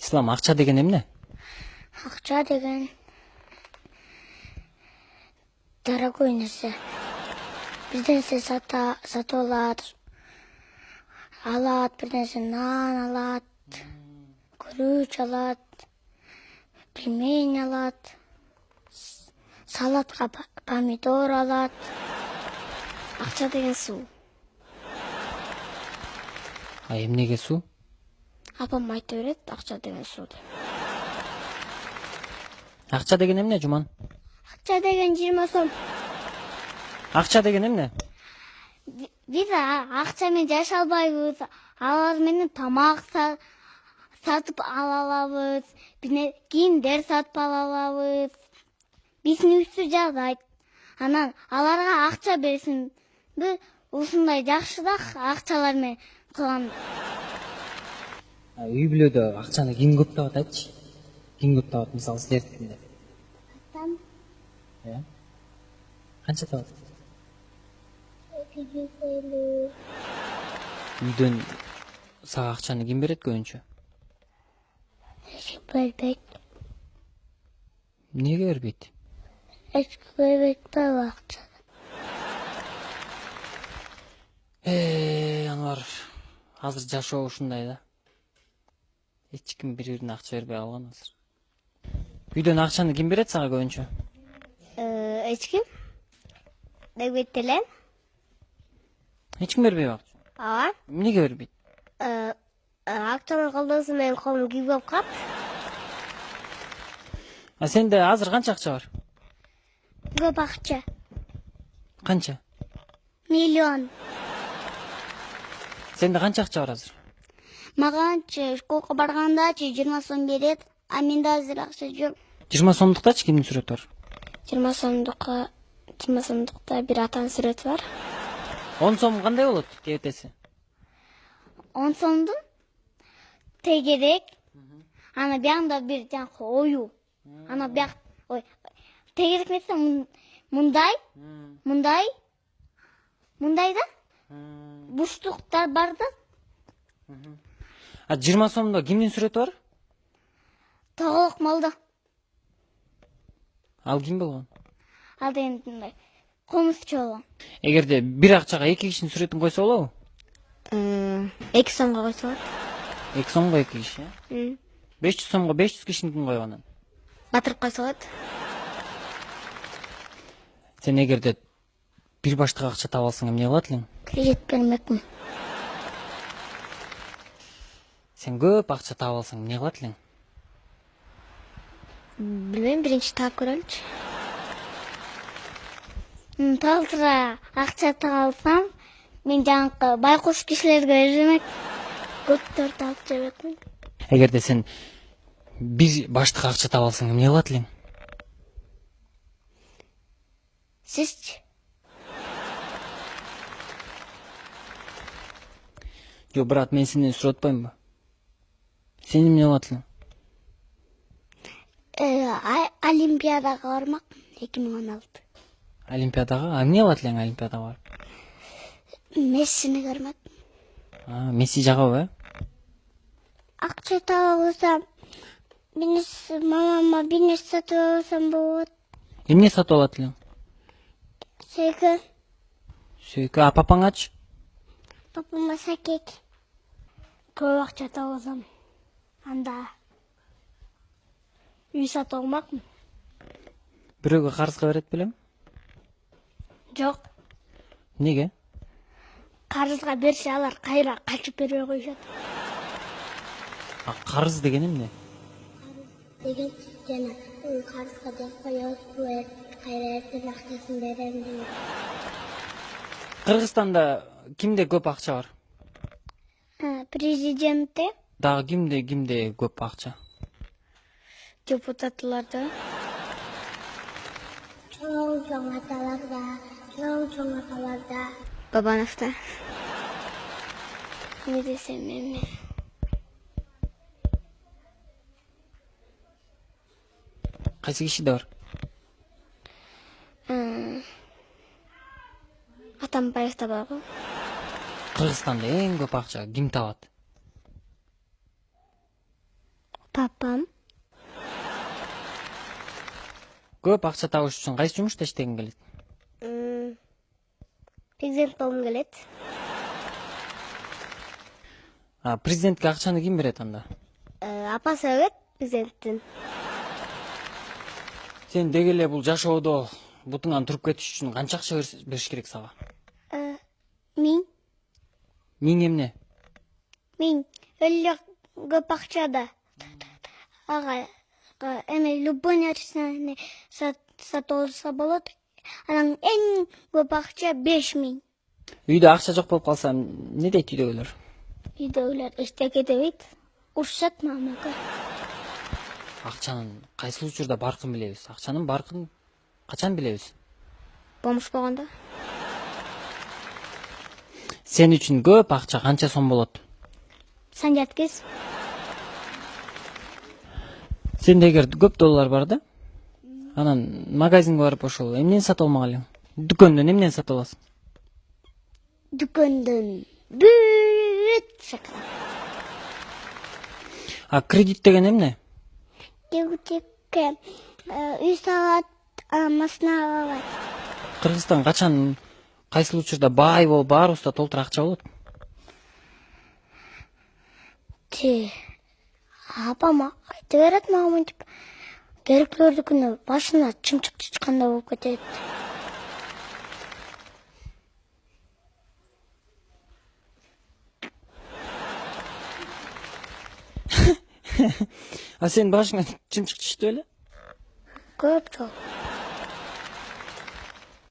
Ислам, акча деген эмне? Акча деген дорогой нерсе. Бир нерсе сатып алат, бир нерсе нан алат, күрүч алат, пельмень алат, салатка помидор алат. Акча деген суу. А эмнеге суу? Апам айта берет, акча деген суу деп. Акча деген эмне, Жуман? Акча деген 20 сом. Акча деген эмне? Биз акча менен жашай албайбыз. Алар менен тамак сатып ала алабыз. Кийимдер сатып ала алабыз. Биздин үйсү жагайт. Анан аларга акча берсинби? Ушундай жакшыраак акчалар менен кылам. Үй бүлөдө акчаны ким көп табат, айтчы? Ким көп табат, мисалы силердикинде? Атам Канча табат? 250. Үйдөн сага акчаны ким берет көбүнчө? Эч бербейт. Эмнеге бербейт? Эч бербейт акча. Анвар, азыр жашоо ушундай да. Эч ким бири-бирине акча бербей калган азыр. Үйдөн акчаны ким берет сага көбүнчө? Эч ким бербейт элем. Эч ким бербейби акча? Ооба. Эмнеге бербейт? Акчанын колдоосу менен колум күйүп алып калат. А сенде азыр канча акча бар? Көп акча. Канча? Миллион. Сенде канча акча бар азыр? Маганчы школга баргандачы 20 сом берет, а менде азыр акча жок. 20 сомдуктачы кимдин сүрөтү бар? 20 сомдукта бир атанын сүрөтү бар. 10 сом кандай болот кебетеси? 10 сомдун тегерек. Ана биягында бир жанакы ою. Ана бияк тегерек нерсе мындай да. Буштуктар бар да. А 20 сомдо кимдин сүрөтү бар? Тоголок малда. Ал ким болгон? Ал деген комузчу болгон. Эгерде бир акчага эки кишинин сүрөтүн койсо болобу? 2 сомго койсо болот. 2 сомго 2 киши, 500 сомго 500 кишиникин коюп анан. Батырып койсо болот. Сен эгерде бир баштык акча таап алсаң эмне кылат элең? Кредит бермекмин. Сен көп акча таап алсаң эмне кылат элең? Билбейм, биринчи таап көрөлүчү. Толтура акча таап алсам, мен жанакы байкуш кишилерге бермек. Көптөрдү алып жебекмин. Эгерде сен бир баштык акча таап алсаң эмне кылат элең? Сизчи? Жок, брат, мен сенден сурап атпаймынбы? Сен эмне кылат элең? Олимпиадага бармакмын 2016. Олимпиадага? А эмне кылат элең Олимпиадага барып? Мессини көрмөк. Месси жагабы, Акча таап алсам, мамама бир нерсе сатып алсам болот. Эмне сатып алат элең? Сөйкө. Сөйкө, а папаңачы? Папама сакет. Көп акча таап алсам, анда үй сатып алмакмын. Бирөөгө карызга берет белем? Жок. Неге? Карызга берсе алар кайра качып бербей коюшат. А карыз деген эмне? Деген жана карызга деп коёсуз, кайра эртең акчасын берем дейт. Кыргызстанда кимде көп акча бар? Президентте, Дагы кимде көп акча? депутатларда, чоң аталарда, Бабановда. Не десем эми? Кайсы кишиде бар? Атамбаевда барбы? Кыргызстанда эң көп акча ким табат? Папам. Көп акча табыш үчүн кайсы жумушта иштегиң келет? Президент болғым келет. Президентке акчаны ким берет анда? Апасы берет президенттин. Сен деги эле бул жашоодо бутуңан туруп кетиш үчүн канча акча бериш керек сага? 1000. 1000 эмне? 1000. Өлі көп акчада. Ага, эми любой нерсени сатып алса болот. Анан эң көп акча 5000. Үйдө акча жок болуп калса эмне дейт үйдөгүлөр? Үйдөгүлөр эчтеке дебейт. Урушат мамака. Акчанын кайсы учурда баркын билебиз? Акчанын баркын качан билебиз? Бомуш болгондо. Сен үчүн көп акча канча сом болот? Сан жеткиз. Сенде эгер көп доллар бар да, анан магазинге барып ошол эмнени сатып алмак элең? Дүкөндөн эмнени сатып аласың? Дүкөндөн бүт шоколад. Кредит деген эмне? Кредитке үй салат, машина алат. Кыргызстан качан кайсыл учурда бай болуп баарыбызда толтур акча болот? Апам айтып берет мага мынтип. Керектүүлөрдүкүнө башына чымчык чычкандай болуп кетет. Сен башыңа чымчык түштү беле? Көп жок.